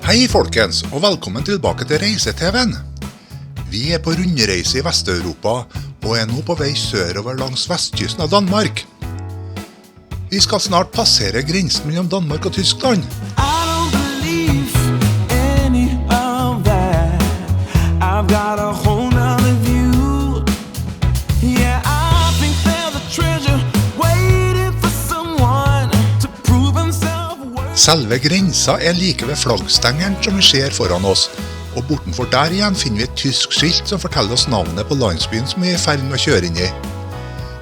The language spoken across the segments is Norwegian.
Hei folkens, og velkommen tilbake til Reise-TV'en. Vi på rundreise i Vest-Europa, og nå på vei sørover langs vestkysten av Danmark. Vi skal snart passere grensen mellom Danmark og Tyskland. Selve grensa like ved flaggstengeren som vi ser foran oss, og bortenfor der igjen finner vi et tysk skilt som forteller oss navnet på landsbyen som vi i ferd med å kjøre inn i.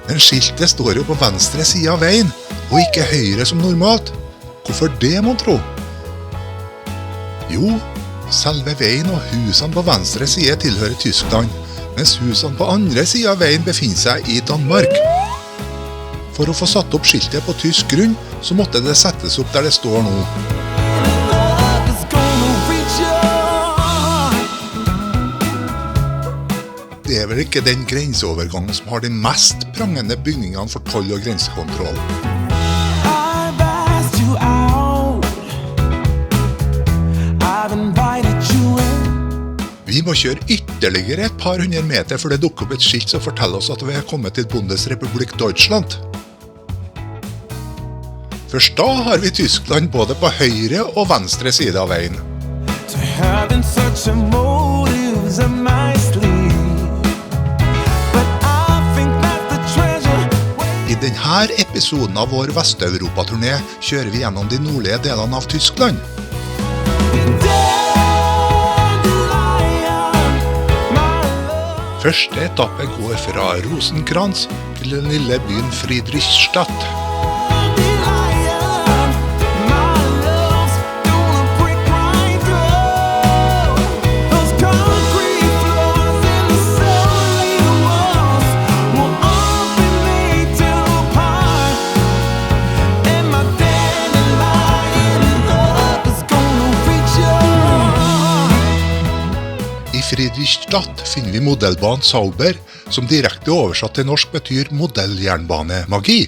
Men skiltet står jo på venstre side av veien, og ikke høyre som normalt. Hvorfor det, må tro? Jo, selve veien og husene på venstre side tilhører Tyskland, mens husene på andre side av veien befinner seg i Danmark. For å få satt opp skiltet på tysk grunn, så måtte det settes opp der det står nå. Det vel ikke den grenseovergangen som har de mest prangende bygningene for toll og grensekontroll. Vi må kjøre ytterligere et par hundre meter før det dukker opp et skilt som forteller oss at vi har kommet til Bundesrepublik Deutschland. Først da har vi Tyskland både på høyre og venstre side av veien. I denne episoden av vår Vest-Europa-turné kjører vi gjennom de nordlige delene av Tyskland. Første etappe går fra Rosenkrantz til den lille byen Friedrichstadt. I Friedrichstadt finner vi modellbanen Sauber, som direkte oversatt til norsk betyr modelljernbane-magi.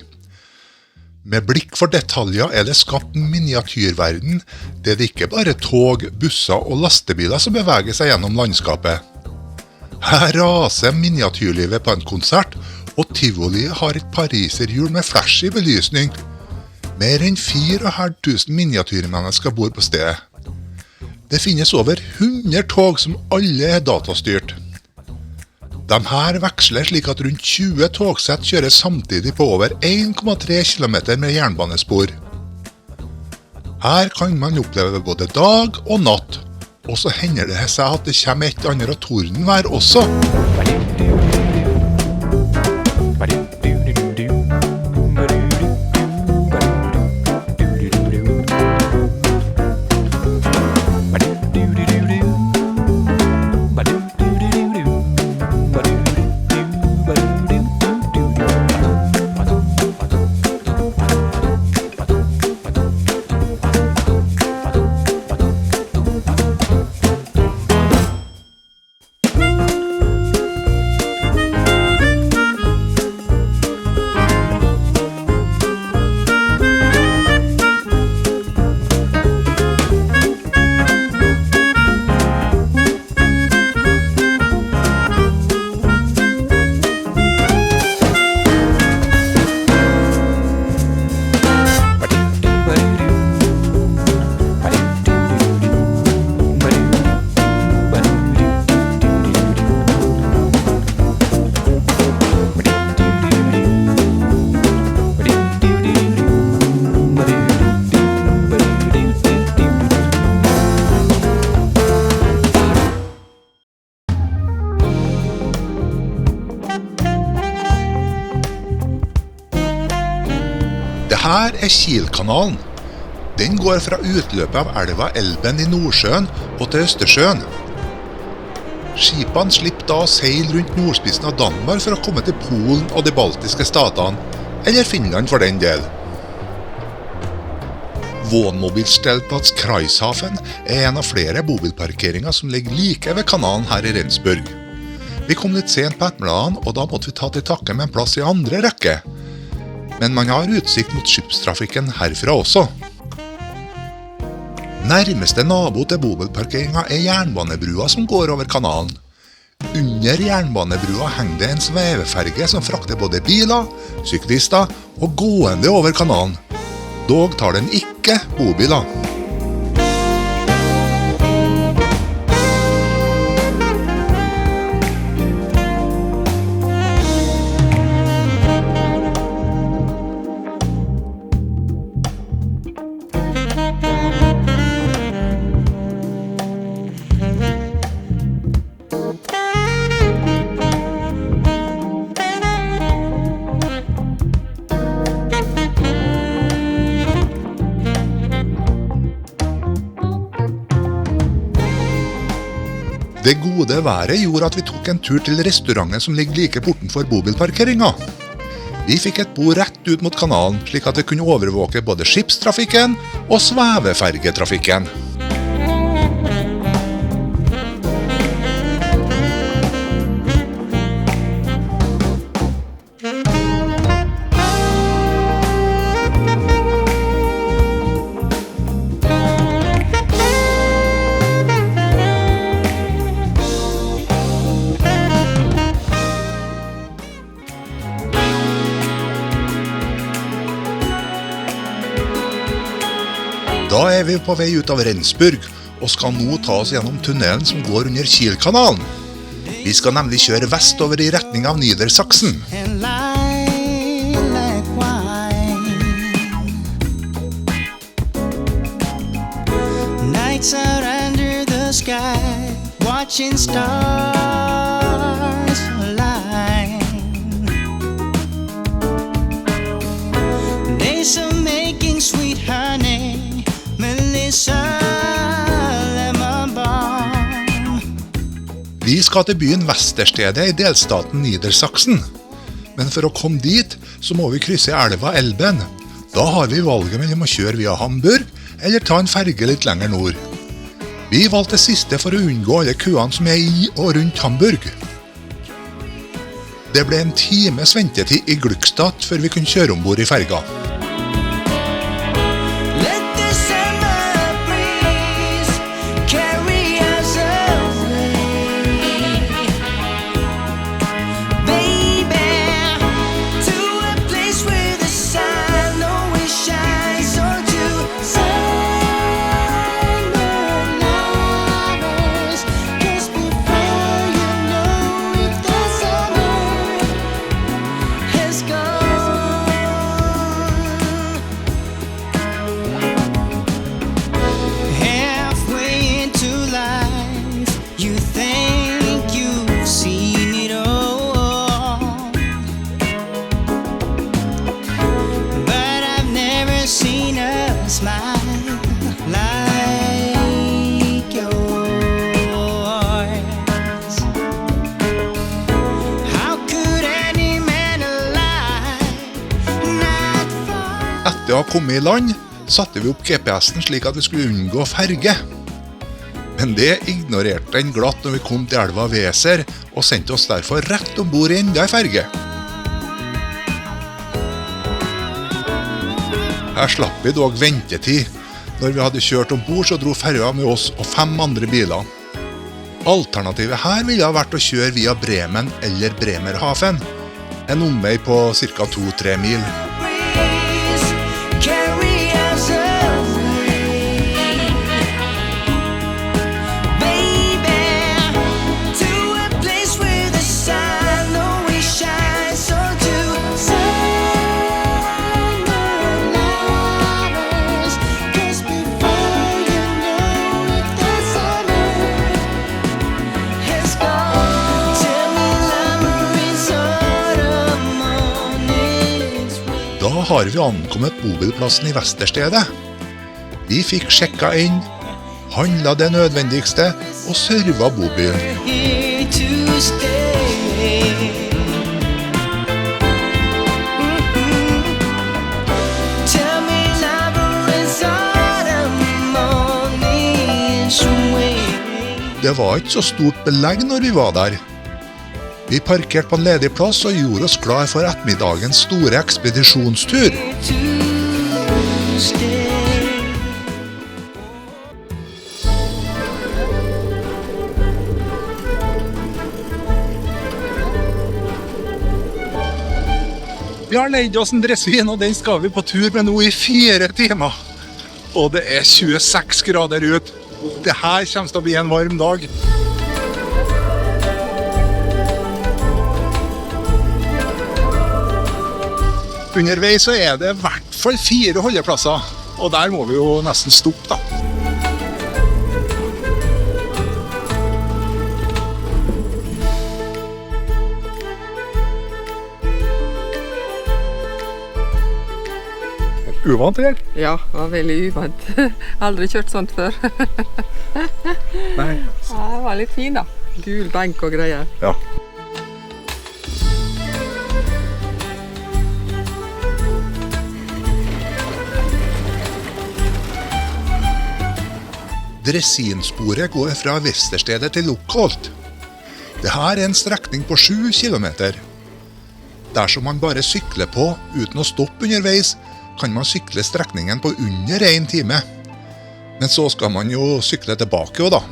Med blikk for detaljer det skapt en miniatyrverden, det ikke bare tog, busser og lastebiler som beveger seg gjennom landskapet. Her raser miniatyrlivet på en konsert, og Tivoli har et pariserhjul med flashy belysning. Mer enn 4.500 miniatyrmennesker bor på stedet. Det finnes over 100 tog som alle datastyrt. De her veksler slik at rundt 20 togsett kjører samtidig på over 1,3 km med jernbanespor. Her kan man oppleve både dag og natt, og så hender det seg at det kommer et annet tordenvær også. Dette Kielkanalen. Den går fra utløpet av elva Elben i Nordsjøen og til Østersjøen. Skipene slipper da å seile rundt nordspissen av Danmark for å komme til Polen og de baltiske statene, eller Finland for den del. Wohnmobilstellplatz Kreishafen en av flere bobilparkeringer som ligger like ved kanalen her i Rendsburg. Vi kom litt sent på ettermiddagen, og da måtte vi ta til takke med en plass i andre rekke. Men man har utsikt mot skipstrafikken herfra også. Nærmeste nabo til bobilparkeringen jernbanebrua som går over kanalen. Under jernbanebrua henger det en sveveferge som frakter både biler, syklister og gående over kanalen. Dog tar den ikke bobiler. Det gode været gjorde at vi tok en tur til restauranten som ligger like bortenfor bobilparkeringen. Vi fikk et bord rett ut mot kanalen, slik at vi kunne overvåke både skipstrafikken og svevefergetrafikken. Da vi på vei ut av Rendsburg, og skal nå ta oss gjennom tunnelen som går under Kielkanalen. Vi skal nemlig kjøre vestover i retning av Niedersachsen. Nights out under the sky, watching stars align. Days of making sweet honey, Vi skal til byen Westerstede i delstaten Niedersachsen. Men for å komme dit, så må vi krysse elva Elben. Da har vi valget mellom å kjøre via Hamburg, eller ta en ferge litt lenger nord. Vi valgte det siste for å unngå alle køene som i og rundt Hamburg. Det ble en times ventetid i Glückstadt før vi kunne kjøre ombord i ferga. Etter å ha kommet i land, satte vi opp GPS-en slik at vi skulle unngå ferge. Men det ignorerte den glatt når vi kom til elva Weser, og sendte oss derfor rett ombord i enda en ferge. Her slapp vi dog ventetid. Når vi hadde kjørt ombord, så dro ferga med oss og 5 andre biler. Alternativet her ville ha vært å kjøre via Bremen eller Bremerhaven, en omvei på ca. 2-3 mil. Da har vi ankommet bobilplassen i Westerstede. Vi fikk sjekka inn, handlet det nødvendigste og serva bobilen. Det var ikke så stort belegg når vi var der. Vi parkerte på en ledig plass og gjorde oss klar for ettermiddagens store ekspedisjonstur. Vi har leid oss en dressin, og den skal vi på tur med nå i 4 timer. Og det er 26 grader ut. Det her kommer til å bli en varm dag. Underveis så er det i hvert fall 4 holdeplasser, og der må vi jo nesten stoppe da. Uvant, eller? Ja, det var veldig uvant. Aldri kjørt sånt før. Nei. Ja, det var litt fin da. Gul benk og greier. Ja. Dressinsporet går fra Vesterstedet til Lokholt. Dette er en strekning på 7 kilometer. Dersom man bare sykler på uten å stoppe underveis, kan man sykle strekningen på under 1 time. Men så skal man jo sykle tilbake også da.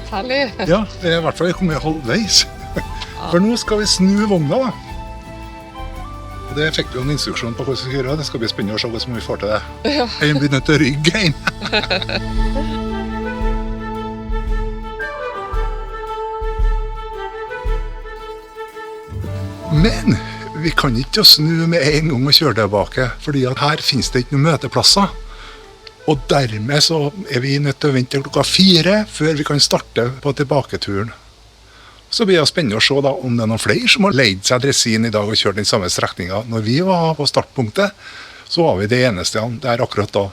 Herlig. Ja, det er i hvert fall kommet halvveis. For nå skal vi snu vogna da. Og det fikk vi jo en instruksjon på hvordan vi skal gjøre. Det skal bli spennende å se hvordan vi får til det. Ja. Jeg blir nødt til å rygge inn. Men vi kan ikke snu med en gang og kjøre tilbake, fordi at her finnes det ikke noen møteplasser. Og dermed så er vi nødt til å vente til klokka 4 før vi kan starte på tilbaketuren. Så blir det spennende å se da om det er noen flere som har leid seg dressin i dag og kjørt den samme strekningen. Når vi var på startpunktet, så var vi det eneste der akkurat da.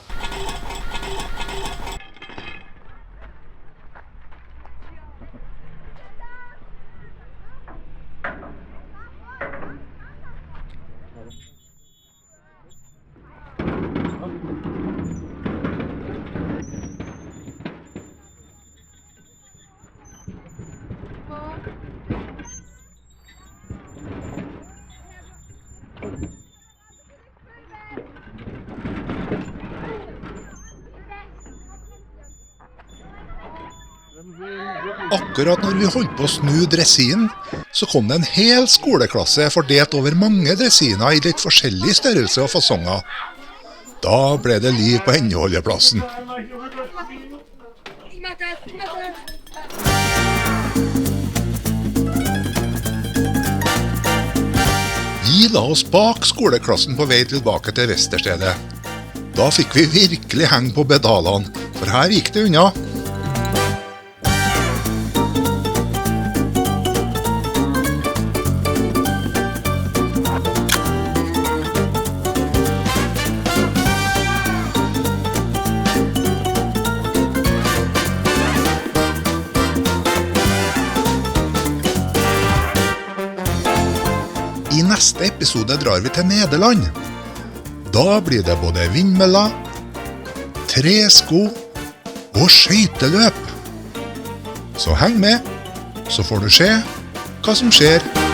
Akkurat når vi holdt på å snu dressinen, så kom det en hel skoleklasse fordelt over mange dressiner i litt forskjellig størrelse og fasonger. Da ble det liv på endeholdeplassen. Vi la oss bak skoleklassen på vei tilbake til Vesterstedet. Da fikk vi virkelig henge på pedalene, for her gikk det unna. I neste episode drar vi til Nederland. Da blir det både vindmøller, tresko og skøyteløp. Så heng med, så får du se hva som skjer